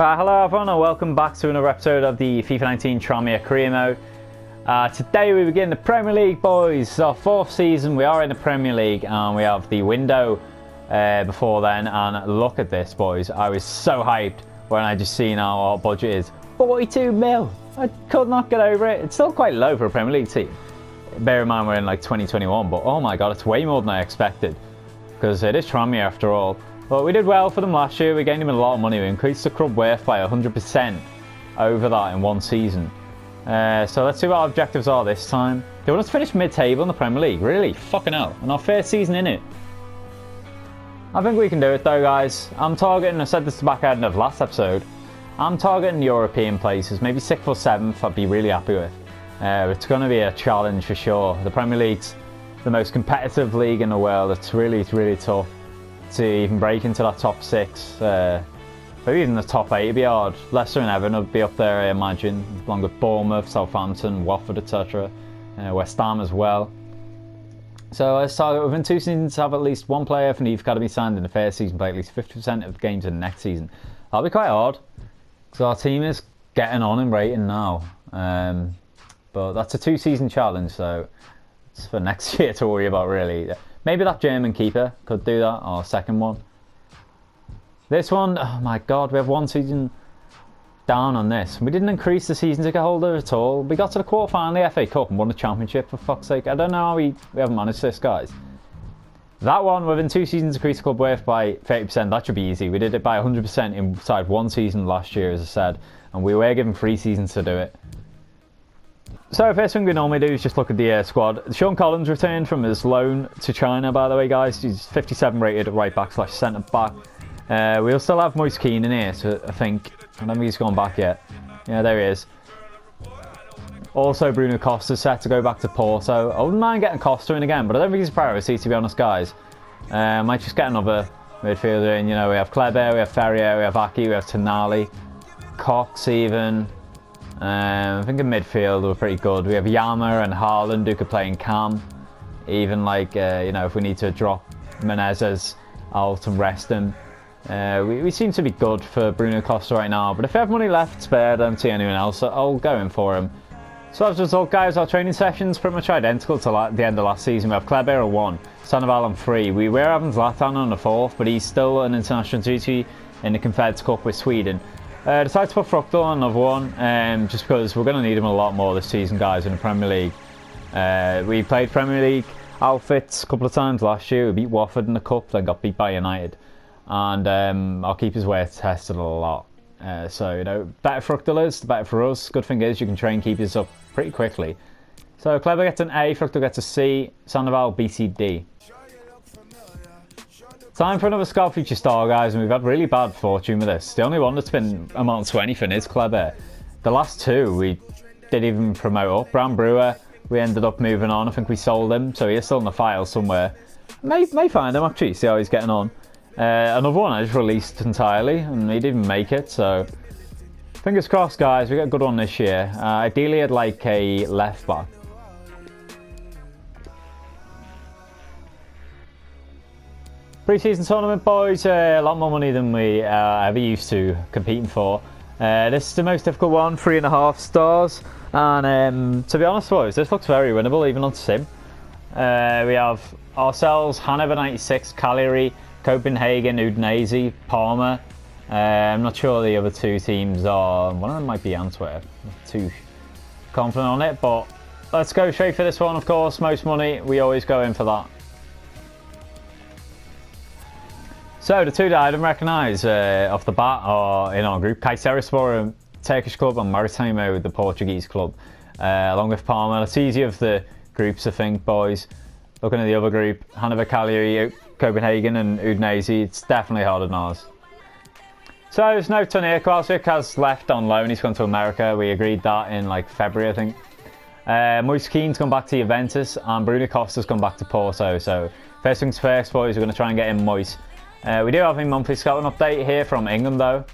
Hello everyone and welcome back to another episode of the FIFA 19 Tranmere Career Mode. Today we begin the Premier League, boys. It's our fourth season, we are in the Premier League and we have the window before then. And look at this, boys. I was so hyped when I just seen how our budget is. 42 mil! I could not get over it. It's still quite low for a Premier League team. Bear in mind we're in like 2021, but oh my god, it's way more than I expected. Because it is Tranmere after all. But we did well for them last year. We gained them a lot of money. We increased the club worth by 100% over that in one season. So let's see what our objectives are this time. They want us to finish mid-table in the Premier League. Really? Fucking hell. And our first season in it. I think we can do it though, guys. I'm targeting, I said this at the back end of last episode, I'm targeting European places. Maybe 6th or 7th I'd be really happy with. It's going to be a challenge for sure. The Premier League's the most competitive league in the world. It's really tough to even break into that top 6, maybe even the top 8 would be hard. Leicester and Everton would be up there, I imagine, along with Bournemouth, Southampton, Watford, etc. West Ham as well. So let's target within 2 seasons to have at least one player from the youth academy signed in the first season, play at least 50% of games in the next season. That'll be quite hard, because our team is getting on in rating now. But that's a 2-season challenge, so it's for next year to worry about, really. Maybe that German keeper could do that, or second one. This one, oh my god, we have 1 season down on this. We didn't increase the season ticket holder at all. We got to the quarter-final of the FA Cup and won the championship, for fuck's sake. I don't know how we haven't managed this, guys. That one, within 2 seasons, increased the club worth by 30%. That should be easy. We did it by 100% inside 1 season last year, as I said. And we were given 3 seasons to do it. So first thing we normally do is just look at the squad. Sean Collins returned from his loan to China, by the way, guys. He's 57 rated at right back / centre back. We'll still have Moise Keane in here, so I don't think he's gone back yet. Yeah, there he is. Also, Bruno Costa's set to go back to Porto. I wouldn't mind getting Costa in again, but I don't think he's a priority, to be honest, guys. Might just get another midfielder in. You know, we have Kleber, we have Ferrier, we have Aki, we have Tonali, Cox even. I think in midfield we're pretty good. We have Yama and Haaland who could play in cam. Even like, you know, if we need to drop Menezes out and rest him. We seem to be good for Bruno Costa right now. But if I have money left spare, I don't see anyone else. I'll go in for him. So as a result, guys, our training sessions pretty much identical to the end of last season. We have Kleber on 1, Sandoval on 3. We were having Zlatan on the 4th, but he's still an international duty in the Confederates Cup with Sweden. Decided to put Fructal on another 1, just because we're going to need him a lot more this season, guys, in the Premier League. We played Premier League outfits a couple of times last year. We beat Watford in the Cup, then got beat by United. And our keepers were tested a lot. So, you know, better Fructal is, the better for us. Good thing is you can train keepers up pretty quickly. So Kleber gets an A, Fructal gets a C, Sandoval B, C, D. Time for another scout feature star, guys, and we've had really bad fortune with this. The only one that's been amounted to anything is Kleber. The last 2 we didn't even promote up. Bram Brewer, we ended up moving on. I think we sold him, so he's still in the file somewhere. May find him actually, see how he's getting on. Another one I just released entirely, and he didn't make it, so fingers crossed, guys, we get a good one this year. Ideally I'd like a left back. Pre-season tournament, boys, a lot more money than we ever used to competing for. This is the most difficult one, 3.5 stars. And to be honest, boys, this looks very winnable, even on Sim. We have ourselves, Hanover 96, Cagliari, Copenhagen, Udinese, Parma. I'm not sure the other 2 teams are. One of them might be Antwerp. Not too confident on it, but let's go straight for this one, of course. Most money, we always go in for that. So the 2 that I didn't recognise off the bat are in our group: Kayserispor, Turkish club, and Maritimo, the Portuguese club, along with Parma. It's easy of the groups, I think, boys. Looking at the other group, Hanover, Cagliari, Copenhagen, and Udinese, it's definitely harder than ours. So there's no Tranmere. Kowalczyk has left on loan. He's gone to America. We agreed that in like February, I think. Moise Keane's gone back to Juventus, and Bruno Costa's gone back to Porto. So first things first, boys, we're going to try and get in Moise. We do have a monthly scouting update here from England, though.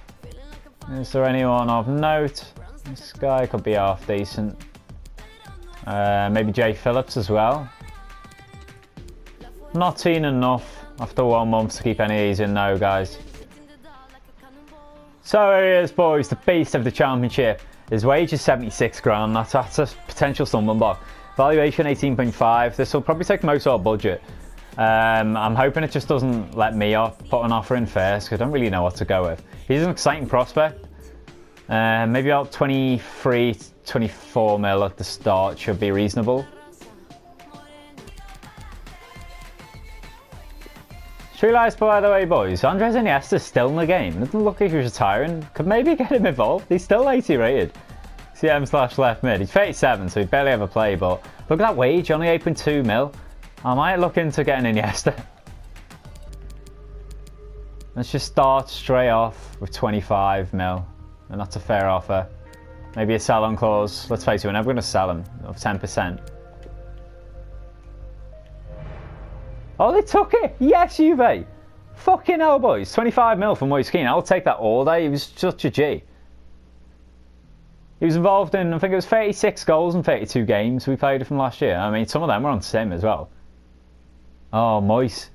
Is there anyone of note? This guy could be half decent. Maybe Jay Phillips as well. Not seen enough after 1 month to keep any of these in, though, guys. So here it is, boys, the beast of the championship. His wage is 76 grand, that's a potential stumbling block. Valuation 18.5, this will probably take most of our budget. I'm hoping it just doesn't let me put an offer in first, because I don't really know what to go with. He's an exciting prospect. Maybe about 23, 24 mil at the start should be reasonable. Just realised, by the way, boys, Andres Iniesta's still in the game. Doesn't look like he's retiring. Could maybe get him involved. He's still 80 rated. CM/left mid. He's 37, so he barely ever play, but look at that wage, only 8.2 mil. I might look into getting Iniesta. Let's just start straight off with 25 mil. And that's a fair offer. Maybe a sell-on clause. Let's face it, we're never going to sell him of 10%. Oh, they took it! Yes, Juve! Fucking hell, boys. 25 mil for Moise Kean. I'll take that all day. He was such a G. He was involved in, I think it was 36 goals in 32 games we played from last year. I mean, some of them were on sim as well. Oh, Moise.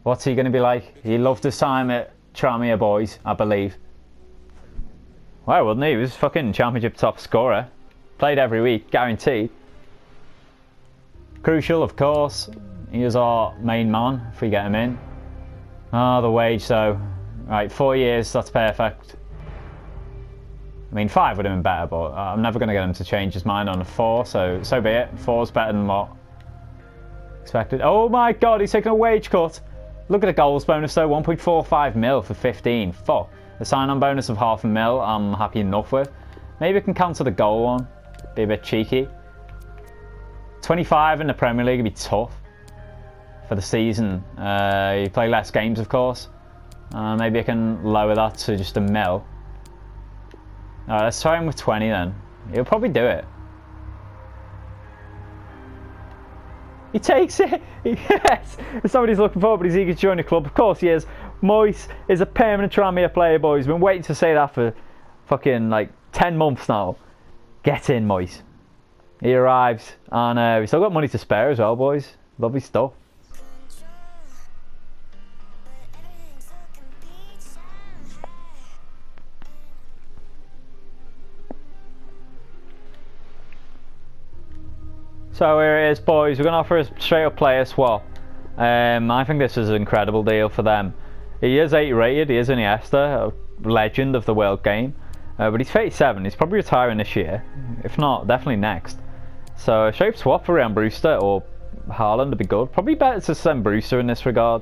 What's he going to be like? He loved his time at Tranmere, boys, I believe. Why wouldn't he? He was fucking championship top scorer. Played every week, guaranteed. Crucial, of course. He is our main man if we get him in. Ah, the wage though. Right, 4 years, that's perfect. I mean, 5 would have been better, but I'm never going to get him to change his mind on a 4, so be it. 4's better than what expected. Oh my god, he's taking a wage cut. Look at the goals bonus though, 1.45 mil for 15. Fuck. The sign-on bonus of half a mil, I'm happy enough with. Maybe I can counter the goal one. Be a bit cheeky. 25 in the Premier League would be tough for the season. You play less games, of course. Maybe I can lower that to just a mil. Alright, let's try him with 20 then. He'll probably do it. He takes it! Yes! It's not what he's looking for, but he's eager to join the club. Of course he is. Moise is a permanent Tranmere player, boys. Been waiting to say that for fucking like 10 months now. Get in, Moise. He arrives, and we still got money to spare as well, boys. Lovely stuff. So here it is, boys. We're going to offer a straight up player swap. I think this is an incredible deal for them. He is 8 rated, he is Iniesta, a legend of the world game. But he's 37, he's probably retiring this year. If not, definitely next. So a straight up swap for Ryan Brewster or Haaland would be good. Probably better to send Brewster in this regard.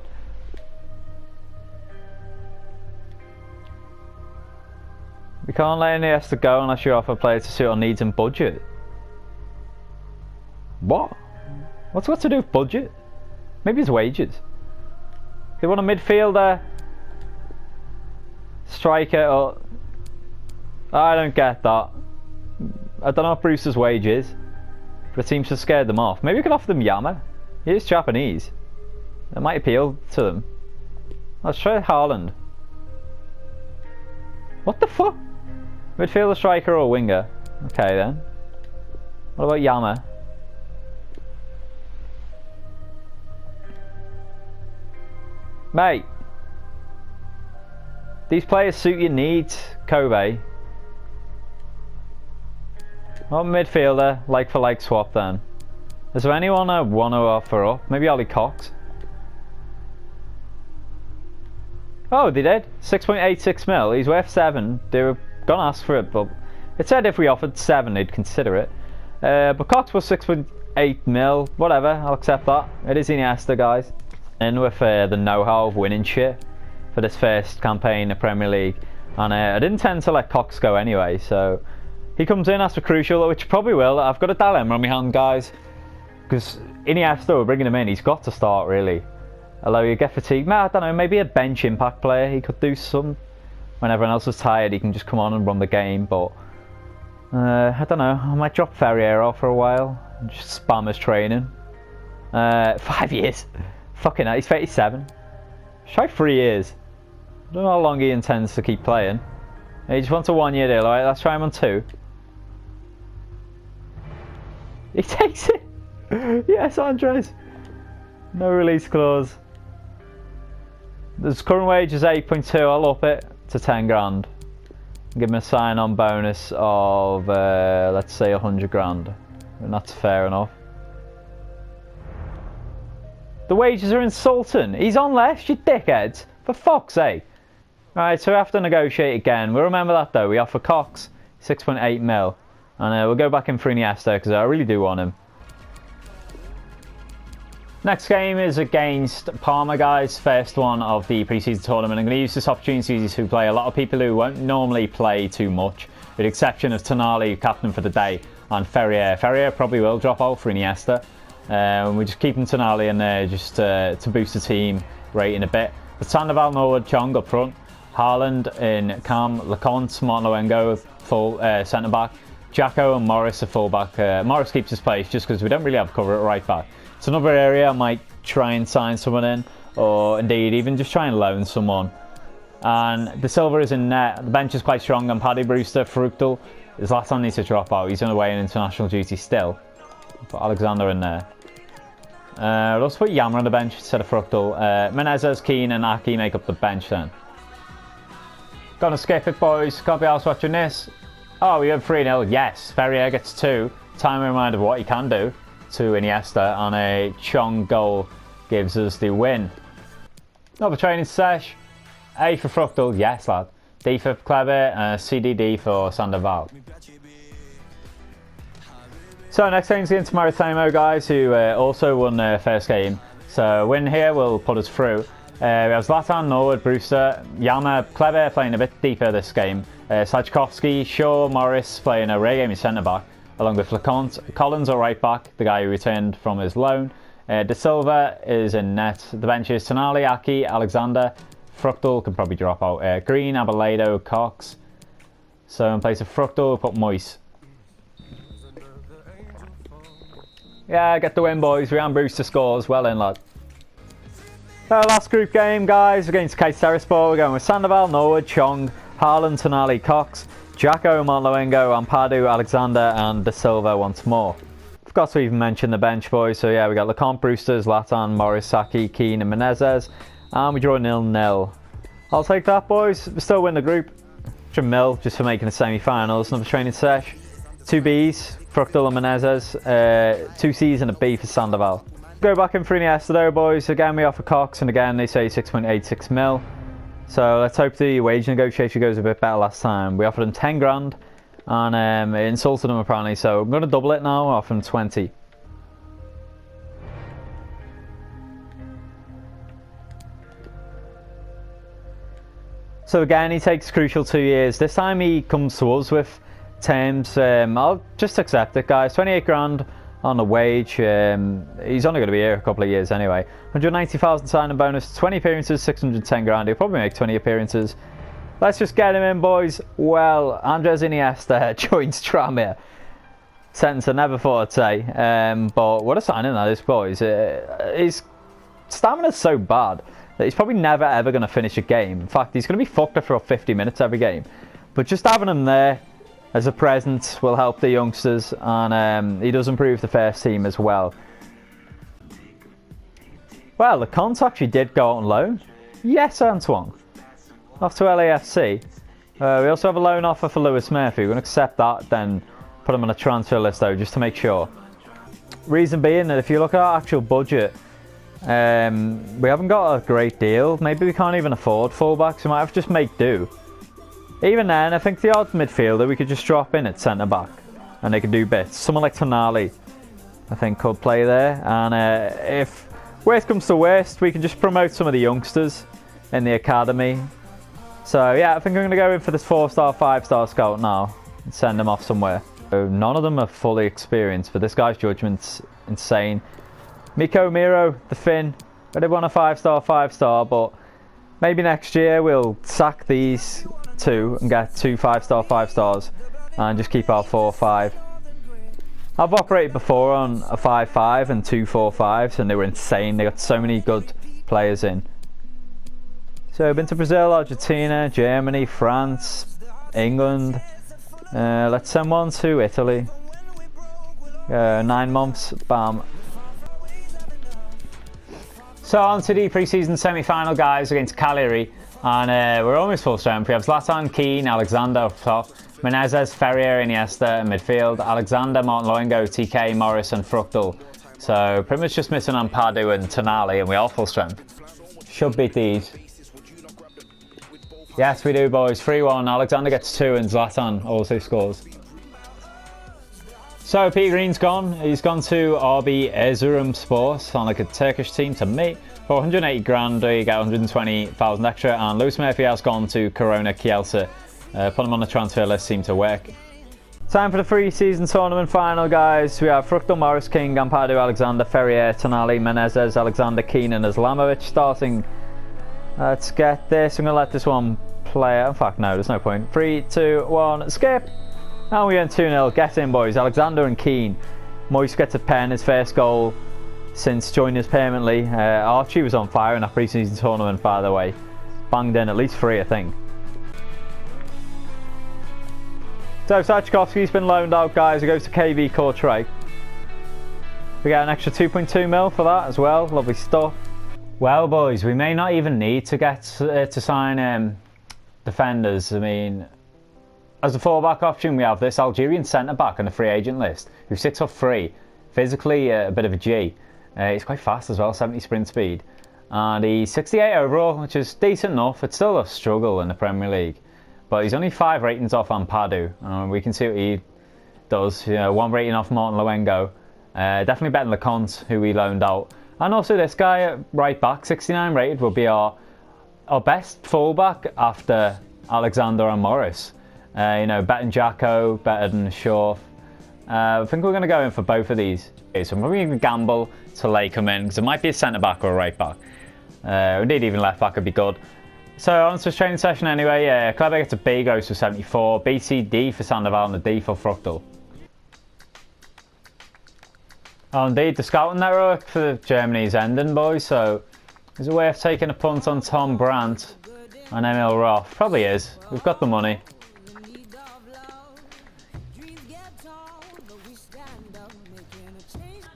We can't let Iniesta go unless you offer a player to suit our needs and budget. What? What's got to do with budget? Maybe his wages. They want a midfielder, striker, or... I don't get that. I don't know what Brewster's wage is, but it seems to scare them off. Maybe we could offer them Yama. He is Japanese. It might appeal to them. Let's try Haaland. What the fuck? Midfielder, striker, or winger? Okay then. What about Yama? Mate, these players suit your needs, Kobe. What midfielder, like for like swap then? Is there anyone I want to offer up? Maybe Ollie Cox? Oh, they did. 6.86 mil. He's worth 7. They were going to ask for it, but it said if we offered 7, they'd consider it. But Cox was 6.8 mil. Whatever, I'll accept that. It is Iniesta, guys. In with the know-how of winning shit for this first campaign in the Premier League. And I didn't tend to let Cox go anyway, so he comes in, that's for crucial, which probably will. I've got a dilemma on my hand, guys. Because Iniesta, we're bringing him in, he's got to start, really. Although you get fatigued, I don't know, maybe a bench impact player, he could do some. When everyone else was tired, he can just come on and run the game, but... I don't know, I might drop Ferreira for a while, and just spam his training. 5 years. Fucking hell, he's 37. Try 3 years. I don't know how long he intends to keep playing. He just wants a 1 year deal, alright, let's try him on 2. He takes it! Yes, Andres! No release clause. His current wage is 8.2, I'll up it. to 10 grand. Give him a sign-on bonus of, let's say 100 grand. And that's fair enough. The wages are insulting. He's on less, you dickheads. For fuck's sake. Right, so we have to negotiate again. We'll remember that though. We offer Cox 6.8 mil. And we'll go back in for Iniesta because I really do want him. Next game is against Parma, guys. First one of the pre-season tournament. I'm going to use this opportunity to play a lot of people who won't normally play too much, with the exception of Tonali, captain for the day, and Ferrier. Ferrier probably will drop out for Iniesta. We're just keeping Tonali in there just to boost the team rating a bit. But Sandoval, Norwood, Chong up front. Haaland in Cam, Leconte, Martin Loengo, full centre-back. Jacko and Morris are full-back. Morris keeps his place just because we don't really have cover at right-back. It's another area I might try and sign someone in, or indeed even just try and loan someone. And De Silva is in net. The bench is quite strong on Paddy, Brewster, Fructal. Zlatan needs to drop out. He's on the way in international duty still. Put Alexander in there. We'll also put Yammer on the bench instead of Fructal. Menezes, Keane and Aki make up the bench then. Gonna skip it, boys. Can't be else watching this. Oh, we have 3-0. Yes, Ferrier gets 2. Time reminder of what he can do to Iniesta, and a Chong goal gives us the win. Another training sesh. A for Fructal, yes lad. D for Kleber, CDD for Sandoval. So next game's against Maritimo, guys, who also won their first game. So a win here will put us through. We have Zlatan, Norwood, Brewster, Yama, Kleber playing a bit deeper this game. Sajkowski, Shaw, Morris playing a rare game in centre-back, along with Leconte. Collins are right back, the guy who returned from his loan. De Silva is in net. The bench is Tonali, Aki, Alexander. Fructal can probably drop out. Green, Abelardo, Cox. So in place of Fructal, we'll put Moise. Yeah, get the win, boys. Ryan Brewster scores. Well in, lad. So last group game, guys, against Kayserispor. We're going with Sandoval, Norwood, Chong, Haaland, Tonali, Cox, Jacko, Montloengo, Ampadu, Alexander, and De Silva once more. Forgot to even mention the bench, boys. So yeah, we got Leconte, Brewster, Zlatan, Morris, Saki, Keane, and Menezes. And we draw 0-0. I'll take that, boys. We still win the group. Extra mil just for making the semi-finals. Another training sesh. 2 Bs, Fructal and Menezes. 2 Cs and a B for Sandoval. Go back in for Iniesta though, boys. Again, we offer Cox, and again, they say 6.86 mil. So let's hope the wage negotiation goes a bit better last time. We offered him 10 grand, and it insulted him apparently. So I'm going to double it now, offer him 20. So again, he takes crucial 2 years. This time he comes to us with terms. I'll just accept it, guys. 28 grand on the wage. He's only going to be here a couple of years anyway. 190,000 signing bonus, 20 appearances, 610 grand. He'll probably make 20 appearances. Let's just get him in, boys. Well, Andres Iniesta joins Tranmere. Sentence I never thought I'd say. But what a signing that is, boys. His stamina's so bad that he's probably never ever going to finish a game. In fact, he's going to be fucked for 50 minutes every game. But just having him there as a present will help the youngsters, and he does improve the first team as well. Well, the Leconte actually did go out on loan. Yes, Antoine. Off to LAFC. We also have a loan offer for Lewis Murphy. We're going to accept that, then put him on a transfer list though, just to make sure. Reason being that if you look at our actual budget, we haven't got a great deal. Maybe we can't even afford fullbacks. We might have to just make do. Even then, I think the odd midfielder we could just drop in at centre back, and they could do bits. Someone like Tonali, I think, could play there. And if worst comes to worst, we can just promote some of the youngsters in the academy. So yeah, I think I'm going to go in for this 4-star, 5-star scout now and send them off somewhere. So none of them are fully experienced, but this guy's judgment's insane. Miko Miro, the Finn, I did want a 5-star, 5-star, but maybe next year we'll sack these 2 and get 2 5-star, 5-stars and just keep our 4-5. I've operated before on a 5-5 and 2 4-5s, and they were insane. They got so many good players in. So I've been to Brazil, Argentina, Germany, France, England. Let's send one to Italy. 9 months, bam. So on to the pre-season semi-final, guys, against Cagliari. And we're almost full strength. We have Zlatan, Keane, Alexander up top, Menezes, Ferrier, Iniesta in midfield, Alexander, Martin Loengo, TK, Morris and Fructal. So pretty much just missing on Pardew and Tonali, and we are full strength. Should beat these. Yes, we do, boys. 3-1. Alexander gets 2 and Zlatan also scores. So Peter Green's gone. He's gone to RB Erzurumspor on like a Turkish team to me. For 180 grand, you get 120,000 extra. And Lewis Murphy has gone to Corona Kielce. Put him on the transfer list, seemed to work. Time for the pre-season tournament final, guys. We have Fructal, Morris, King, Ampadu, Alexander, Ferrier, Tonali, Menezes, Alexander, Keane and Islamovic starting. Let's get this. I'm going to let this one play. In fact, no, there's no point. 3, 2, 1, skip. And we went 2-0. Get in, boys. Alexander and Keane. Moise gets a pen, his first goal since joining us permanently. Archie was on fire in that pre-season tournament, by the way. Banged in at least 3, I think. So Sachkovsky's been loaned out, guys. It goes to KV Kortrijk. We get an extra 2.2 mil for that as well. Lovely stuff. Well, boys, we may not even need to get to sign defenders. I mean, as a fallback option, we have this Algerian centre-back on the free agent list, who 6'3", physically a bit of a G. He's quite fast as well, 70 sprint speed. And he's 68 overall, which is decent enough. It's still a struggle in the Premier League. But he's only 5 ratings off Ampadu. We can see what he does. 1 rating off Martin Loengo. Definitely better than Leconte, who we loaned out. And also this guy at right back, 69 rated, will be our best fullback after Alexander and Morris. Better than Jacko, better than Shaw. I think we're going to go in for both of these. Okay, so I'm probably going to gamble to lay come in, because it might be a centre back or a right back. Indeed, even left back would be good. So on to this training session anyway. Kleber gets a B, goes for 74. BCD for Sandoval and a D for Fructal. Oh, indeed, the scouting network for Germany's ending, boys. So is it worth taking a punt on Tom Brandt and Emil Roth? Probably is. We've got the money.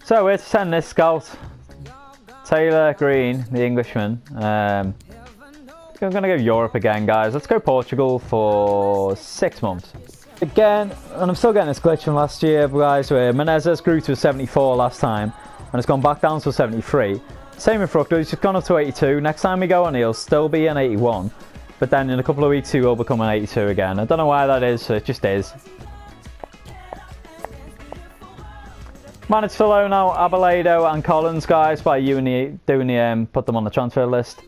So we're to send this scout, Taylor Green, the Englishman. I'm going to go Europe again, guys. Let's go Portugal for 6 months. Again, and I'm still getting this glitch from last year, guys, where Menezes grew to a 74 last time, and it's gone back down to a 73. Same with Fructal, he's just gone up to 82. Next time we go on, he'll still be an 81. But then in a couple of weeks, he will become an 82 again. I don't know why that is, so it just is. Managed to loan out Abelardo and Collins, guys, by put them on the transfer list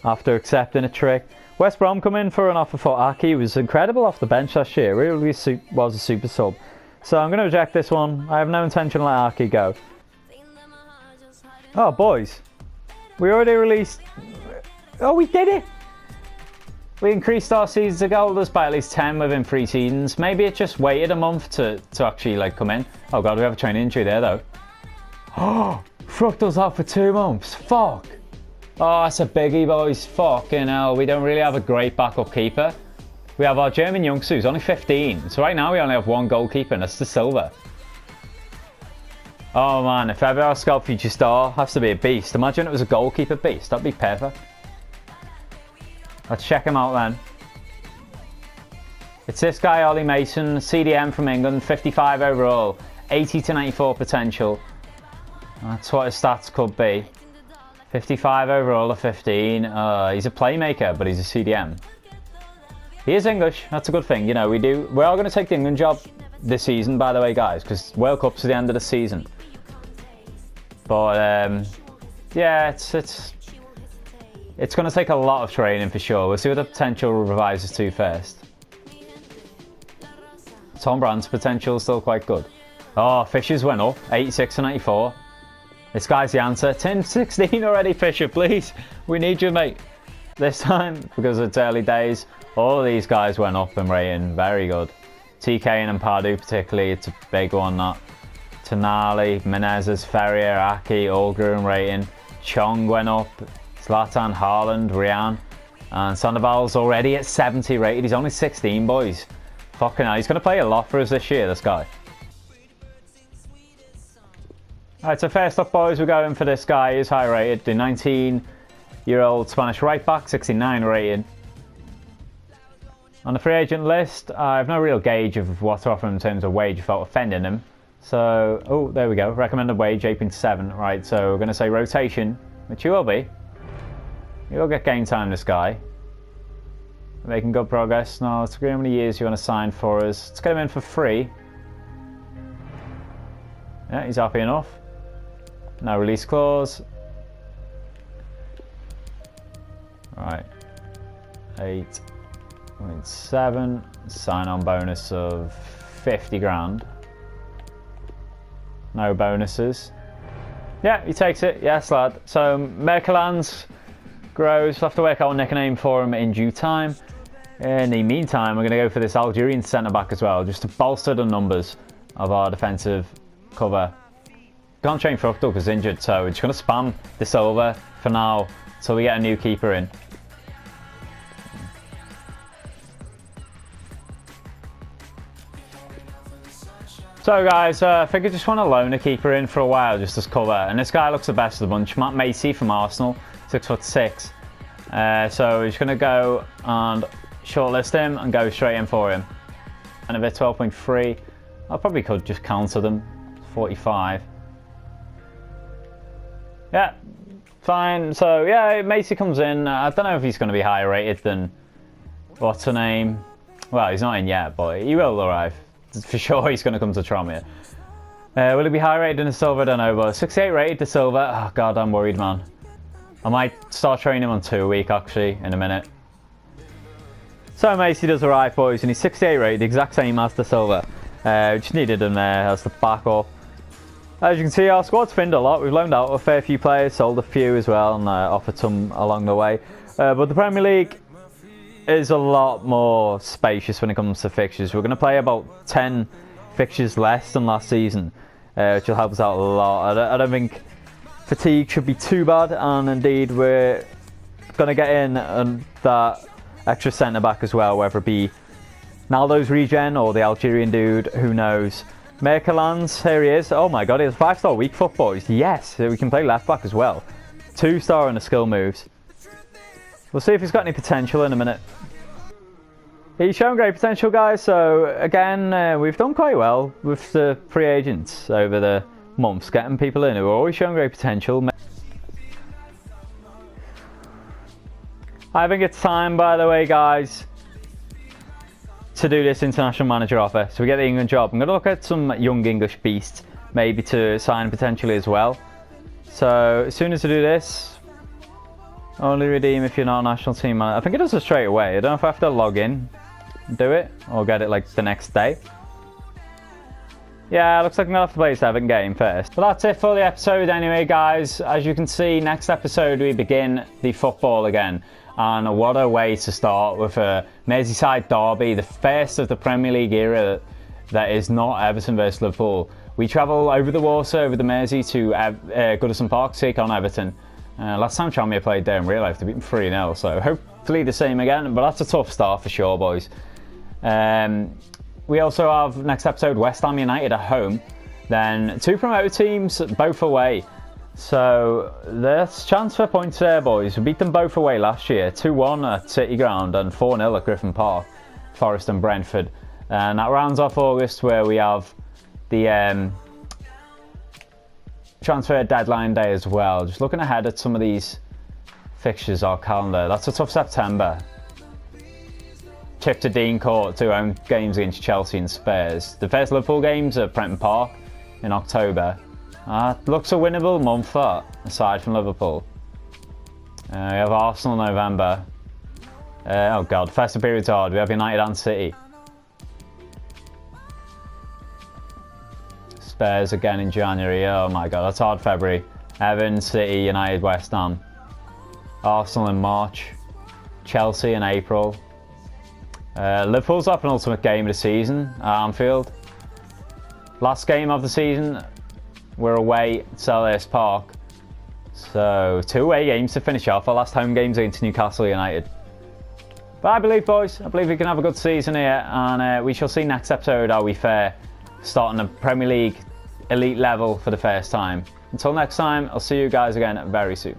after accepting a trick. West Brom come in for an offer for Aki. He was incredible off the bench last year. Really was a super sub. So I'm going to reject this one. I have no intention to let Aki go. Oh, boys. We already released... Oh, we did it! We increased our seasons of golders by at least 10 within 3 seasons. Maybe it just waited a month to actually come in. Oh god, we have a training injury there though. Oh, Fructal's out for 2 months. Fuck. Oh, that's a biggie, boys. Fucking hell. We don't really have a great backup keeper. We have our German youngster who's only 15. So right now we only have 1 goalkeeper, and that's the Silva. Oh man, if ever our scout future star has to be a beast. Imagine it was a goalkeeper beast. That'd be perfect. Let's check him out then. It's this guy, Ollie Mason, CDM from England, 55 overall, 80 to 94 potential. That's what his stats could be. 55 overall to 15. He's a playmaker, but he's a CDM. He is English. That's a good thing. We are going to take the England job this season, by the way, guys, because World Cup's at the end of the season. But yeah, it's going to take a lot of training for sure. We'll see what the potential revises to first. Tom Brandt's potential is still quite good. Oh, Fisher's went up, 86 and 94. This guy's the answer. 10-16 already, Fisher, please. We need you, mate. This time, because it's early days, all of these guys went up in rating. Very good. TK and Ampadu particularly, it's a big one, that. Tonali, Menezes, Ferrier, Aki, all grew in rating. Chong went up. Zlatan, Haaland, Rian, and Sandoval's already at 70 rated. He's only 16, boys. Fucking hell, he's going to play a lot for us this year, this guy. Alright, so first up, boys, we're going for this guy. He's high rated. The 19-year-old Spanish right back, 69 rated. On the free agent list, I have no real gauge of what to offer in terms of wage without offending them. So, oh, there we go. Recommended wage 8.7. Right, so we're going to say rotation, which you will be. You will get game time, this guy. Making good progress. Now, let's agree how many years you want to sign for us. Let's get him in for free. Yeah, he's happy enough. No release clause. Right. 8.7. Sign-on bonus of 50 grand. No bonuses. Yeah, he takes it. Yes, lad. So, Merkelands grows. We'll have to work out a nickname for him in due time. In the meantime, we're going to go for this Algerian centre-back as well, just to bolster the numbers of our defensive cover. Can't train for Ukdal because he's injured, so we're just going to spam this over for now until we get a new keeper in. So guys, I think I just want to loan a keeper in for a while just as cover, and this guy looks the best of the bunch. Matt Macy from Arsenal, 6'6". So we're just going to go and shortlist him and go straight in for him. And a bit 12.3. I probably could just counter them. 45. Yeah, fine. So yeah, Macy comes in. I don't know if he's going to be higher rated than what's her name. Well, he's not in yet, but he will arrive. For sure, he's going to come to Tranmere. Will he be higher rated than De Silva? I don't know, but 68 rated De Silva. Oh god, I'm worried, man. I might start training him on 2 a week actually in a minute. So Macy does arrive, boys, and he's 68 rated, the exact same as De Silva. Just needed him there as the backup. As you can see, our squad's thinned a lot. We've loaned out a fair few players, sold a few as well, and offered some along the way. But the Premier League is a lot more spacious when it comes to fixtures. We're going to play about 10 fixtures less than last season, which will help us out a lot. I don't think fatigue should be too bad, and indeed we're going to get in that extra centre back as well, whether it be Naldo's regen or the Algerian dude, who knows. Merkelands, here he is. Oh my god, he has a 5-star weak foot, boys. Yes, so we can play left back as well. 2-star on the skill moves. We'll see if he's got any potential in a minute. He's shown great potential, guys, so again, we've done quite well with the free agents over the months, getting people in who are always showing great potential. I think it's time, by the way, guys, to do this international manager offer. So we get the England job. I'm going to look at some young English beasts, maybe to sign potentially as well. So as soon as I do this, only redeem if you're not a national team manager. I think it does it straight away. I don't know if I have to log in and do it, or get it like the next day. Yeah, looks like I'm going to have to play a 7 game first. But that's it for the episode anyway, guys. As you can see, next episode we begin the football again. And what a way to start with a Merseyside derby, the first of the Premier League era that is not Everton versus Liverpool. We travel over the water, over the Mersey to Goodison Park to take on Everton. Last time Tranmere played there in real life, they beat them 3-0, so hopefully the same again, but that's a tough start for sure, boys. We also have, next episode, West Ham United at home, then 2 promoted teams, both away. So there's chance for points there, boys. We beat them both away last year, 2-1 at City Ground and 4-0 at Griffin Park, Forest and Brentford. And that rounds off August, where we have the transfer deadline day as well. Just looking ahead at some of these fixtures, our calendar. That's a tough September. Chip to Dean Court, 2 home games against Chelsea and Spurs. The first Liverpool games at Prenton Park in October. Looks a winnable month, that, aside from Liverpool. We have Arsenal in November. Oh god, festive period's hard. We have United and City. Spurs again in January. Oh my god, that's hard. February. Everton, City, United, West Ham. Arsenal in March. Chelsea in April. Liverpool's our penultimate game of the season at Anfield. Last game of the season, we're away at Selhurst Park. So 2 away games to finish off. Our last home games against Newcastle United. But I believe, boys, I believe we can have a good season here, and we shall see next episode how we fare, starting the Premier League elite level for the first time. Until next time, I'll see you guys again very soon.